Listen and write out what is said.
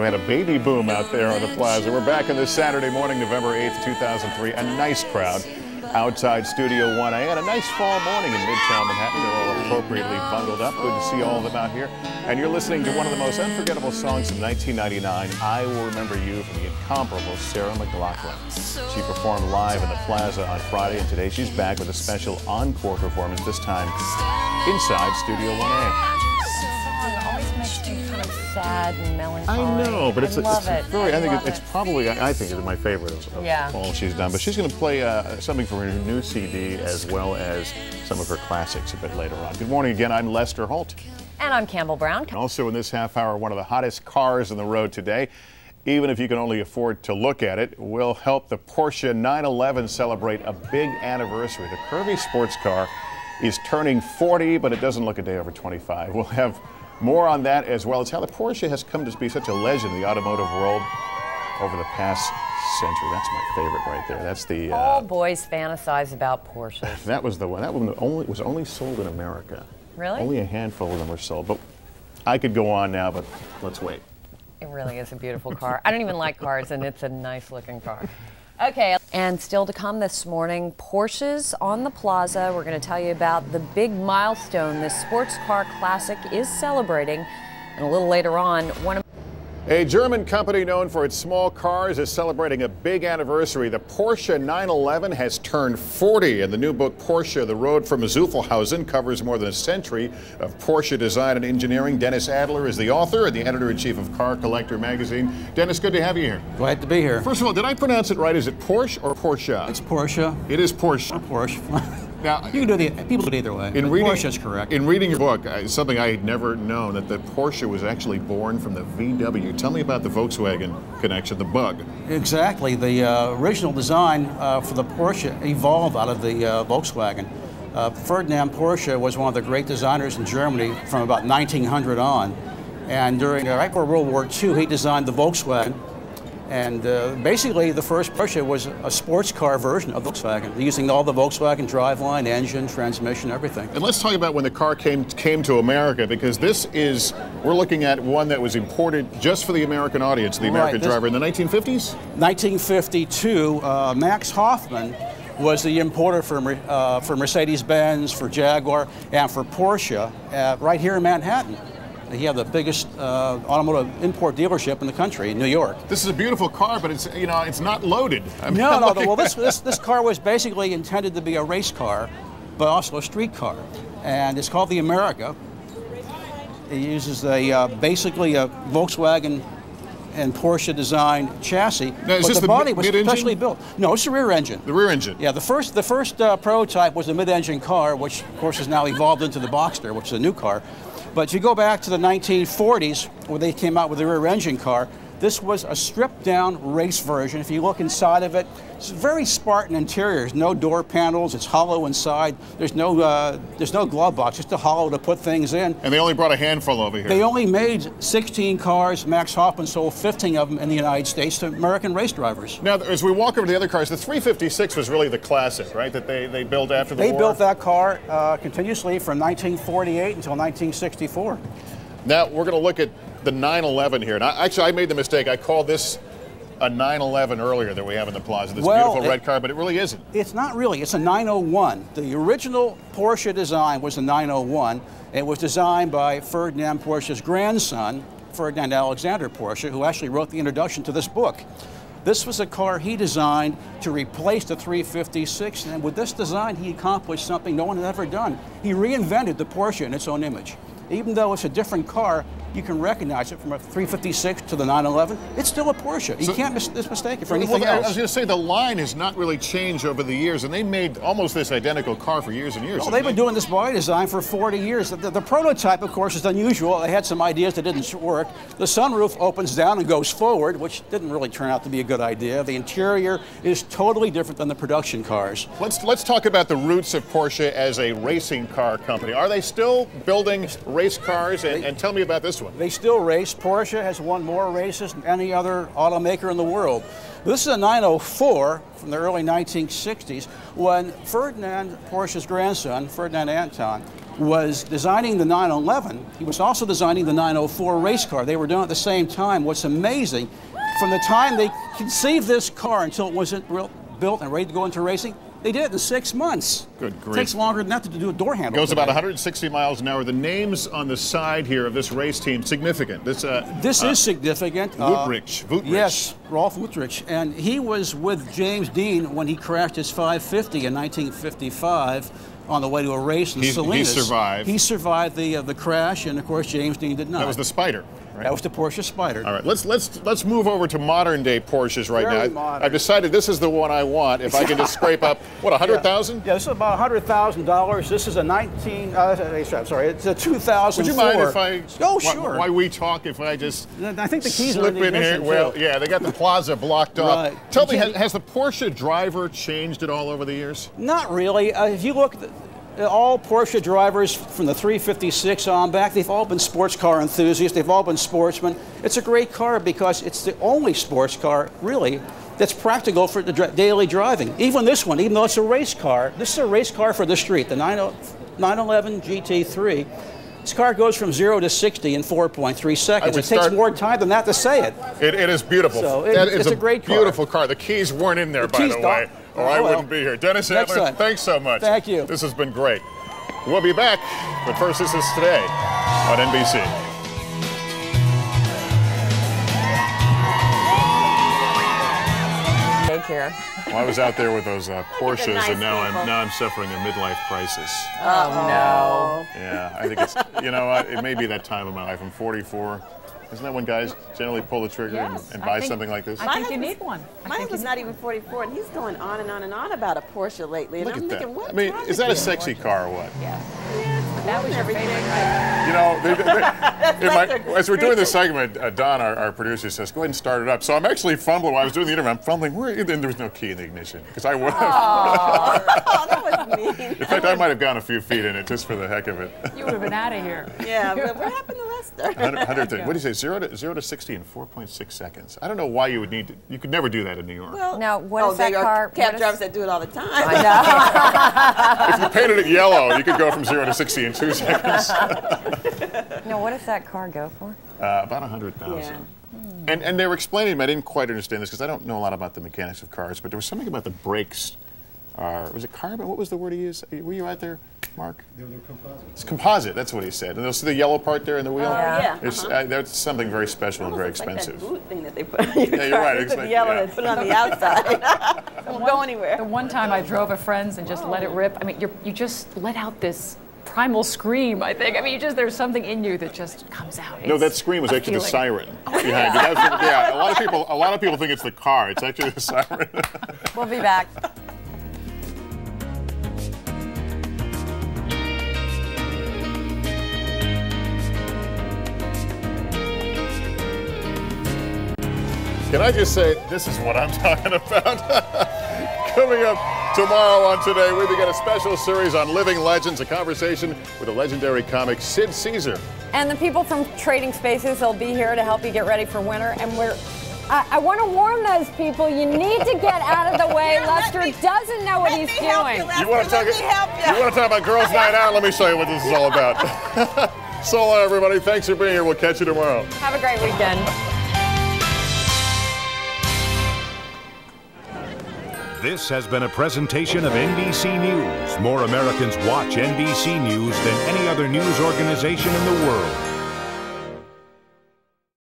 we had a baby boom out there on the plaza. We're back on this Saturday morning, November 8th, 2003. A nice crowd outside Studio 1A and a nice fall morning in Midtown Manhattan. They're all appropriately bundled up. Good to see all of them out here. And you're listening to one of the most unforgettable songs of 1999, I Will Remember You, from the incomparable Sarah McLachlan. She performed live in the plaza on Friday, and today she's back with a special encore performance, this time inside Studio 1A. Kind of sad and melancholy. I know, but it's I think it's probably my favorite of all she's done. But she's going to play something from her new CD as well as some of her classics a bit later on. Good morning again. I'm Lester Holt. And I'm Campbell Brown. And also in this half hour, one of the hottest cars on the road today. Even if you can only afford to look at it, will help the Porsche 911 celebrate a big anniversary. The curvy sports car is turning 40, but it doesn't look a day over 25. We'll have more on that, as well as how the Porsche has come to be such a legend in the automotive world over the past century. That's my favorite right there. That's the all boys fantasize about Porsches. That was the one. That one was only sold in America. Really? Only a handful of them were sold. But I could go on now, but let's wait. It really is a beautiful car. I don't even like cars, and it's a nice looking car. Okay, and still to come this morning, Porsches on the Plaza. We're going to tell you about the big milestone this sports car classic is celebrating. And a little later on, a German company known for its small cars is celebrating a big anniversary. The Porsche 911 has turned 40, and the new book, Porsche, The Road from Zuffenhausen, covers more than a century of Porsche design and engineering. Dennis Adler is the author and the editor-in-chief of Car Collector magazine. Dennis, good to have you here. Glad to be here. First of all, did I pronounce it right? Is it Porsche or Porsche? It's Porsche. It is Porsche. Porsche. Now, you can do people do it either way. Porsche is correct. In reading your book, something I had never known, that the Porsche was actually born from the VW. Tell me about the Volkswagen connection, the bug. Exactly. The original design for the Porsche evolved out of the Volkswagen. Ferdinand Porsche was one of the great designers in Germany from about 1900 on. And right before World War II, he designed the Volkswagen. And basically, the first Porsche was a sports car version of Volkswagen, using all the Volkswagen driveline, engine, transmission, everything. And let's talk about when the car came to America, because we're looking at one that was imported just for the American audience, the American driver, in the 1950s? 1952, Max Hoffman was the importer for Mercedes-Benz, for Jaguar, and for Porsche right here in Manhattan. He had the biggest automotive import dealership in the country, in New York. This is a beautiful car, but it's not loaded. No. Well, this car was basically intended to be a race car, but also a street car, and it's called the America. It uses basically a Volkswagen and Porsche designed chassis, now, but the body was specially built. No, it's the rear engine. The rear engine. Yeah, the first prototype was a mid-engine car, which of course has now evolved into the Boxster, which is a new car. But if you go back to the 1940s, where they came out with the rear engine car, this was a stripped-down race version. If you look inside of it, it's very Spartan interiors. No door panels. It's hollow inside. There's no glove box. Just a hollow to put things in. And they only brought a handful over here. They only made 16 cars. Max Hoffman sold 15 of them in the United States to American race drivers. Now, as we walk over to the other cars, the 356 was really the classic, right? That they built after the war. They built that car continuously from 1948 until 1964. Now we're going to look at the 911 here. And I made the mistake. I called this a 911 earlier that we have in the plaza, this beautiful red car, but it really isn't. It's not really. It's a 901. The original Porsche design was a 901. It was designed by Ferdinand Porsche's grandson, Ferdinand Alexander Porsche, who actually wrote the introduction to this book. This was a car he designed to replace the 356, and with this design, he accomplished something no one had ever done. He reinvented the Porsche in its own image. Even though it's a different car, you can recognize it from a 356 to the 911. It's still a Porsche. You can't mistake it for anything else. I was going to say, the line has not really changed over the years, and they made almost this identical car for years and years. Well, they've been doing this body design for 40 years. The prototype, of course, is unusual. They had some ideas that didn't work. The sunroof opens down and goes forward, which didn't really turn out to be a good idea. The interior is totally different than the production cars. Let's talk about the roots of Porsche as a racing car company. Are they still building race cars? And tell me about this one. They still race. Porsche has won more races than any other automaker in the world. This is a 904 from the early 1960s when Ferdinand Porsche's grandson, Ferdinand Anton, was designing the 911. He was also designing the 904 race car. They were done at the same time. What's amazing, from the time they conceived this car until it was built and ready to go into racing, they did it in 6 months. Good grief. It takes longer than that to do a door handle. Goes about 160 miles an hour. The names on the side here of this race team, significant. This is significant. Wuttrich. Yes, Rolf Wuttrich. And he was with James Dean when he crashed his 550 in 1955 on the way to a race in Salinas. He survived. He survived the crash, and of course James Dean did not. That was the Spider. Right. That was the Porsche Spider. All right, let's move over to modern day Porsches right Very now. modern. I've decided this is the one I want. If I can just scrape up what, 100,000? Yeah, this is about $100,000. This is a it's a 2004. Would you mind if I? Oh, sure. Why we talk if I just? I think the keys slip are in here. Well, yeah, they got the plaza blocked off. Right. Tell me, has the Porsche driver changed at all over the years? Not really. If you look. All Porsche drivers from the 356 on back, they've all been sports car enthusiasts. They've all been sportsmen. It's a great car because it's the only sports car, really, that's practical for daily driving. Even this one, even though it's a race car, this is a race car for the street, the 911 GT3. This car goes from 0 to 60 in 4.3 seconds. It takes more time than that to say it. It is beautiful. So it's a great car. Beautiful car. The keys weren't in there, by the way. Or I wouldn't be here. Dennis Adler, thanks so much. Thank you. This has been great. We'll be back, but first, this is Today on NBC. Daycare. Well, I was out there with those Porsches, nice, and now I'm suffering a midlife crisis. Oh no. Yeah, I think it's, you know what, it may be that time of my life. I'm 44. Isn't that when guys generally pull the trigger and buy something like this? I think you need one. My husband's not even 44, and he's going on and on and on about a Porsche lately. And I'm thinking, what? I mean, is that a sexy car or what? Yeah. That was everything. Right? You know, as we're doing this segment, Don, our producer, says, go ahead and start it up. So I'm actually fumbling while I was doing the interview. I'm fumbling, and there was no key in the ignition, because I would have. Oh, that was mean. In fact, I might have gone a few feet in it just for the heck of it. You would have been out of here. Yeah, but what happened to Lester? 100 what do you say, 0 to 60 in 4.6 seconds? I don't know why you would need to. You could never do that in New York. Well, now, what is that car? Cab drivers that do it all the time. I know. If you painted it yellow, you could go from 0 to 60 in 2 seconds. Now, what does that car go for? About 100,000. Yeah. And they were explaining to me, I didn't quite understand this because I don't know a lot about the mechanics of cars, but there was something about the brakes. Was it carbon? What was the word he used? Were you out there, Mark? They're composite. It's composite, that's what he said. And you'll see the yellow part there in the wheel? Yeah. That's something very special and very expensive. Like that boot thing that they put on your car. You're right. It's the yellow they put it on the outside. Don't go anywhere. The one time I drove a friend's and just let it rip. I mean, you just let out this primal scream, I think. I mean, there's something in you that just comes out. No, that scream was actually the siren behind it. Yeah, a lot of people think it's the car. It's actually the siren. We'll be back. Can I just say, this is what I'm talking about. Coming up tomorrow on Today, we begin a special series on living legends, a conversation with the legendary comic Sid Caesar. And the people from Trading Spaces will be here to help you get ready for winter. And I want to warn those people, you need to get out of the way. Lester doesn't know what he's doing. You want to talk about Girls Night Out? Let me show you what this is all about. So long, everybody. Thanks for being here. We'll catch you tomorrow. Have a great weekend. This has been a presentation of NBC News. More Americans watch NBC News than any other news organization in the world.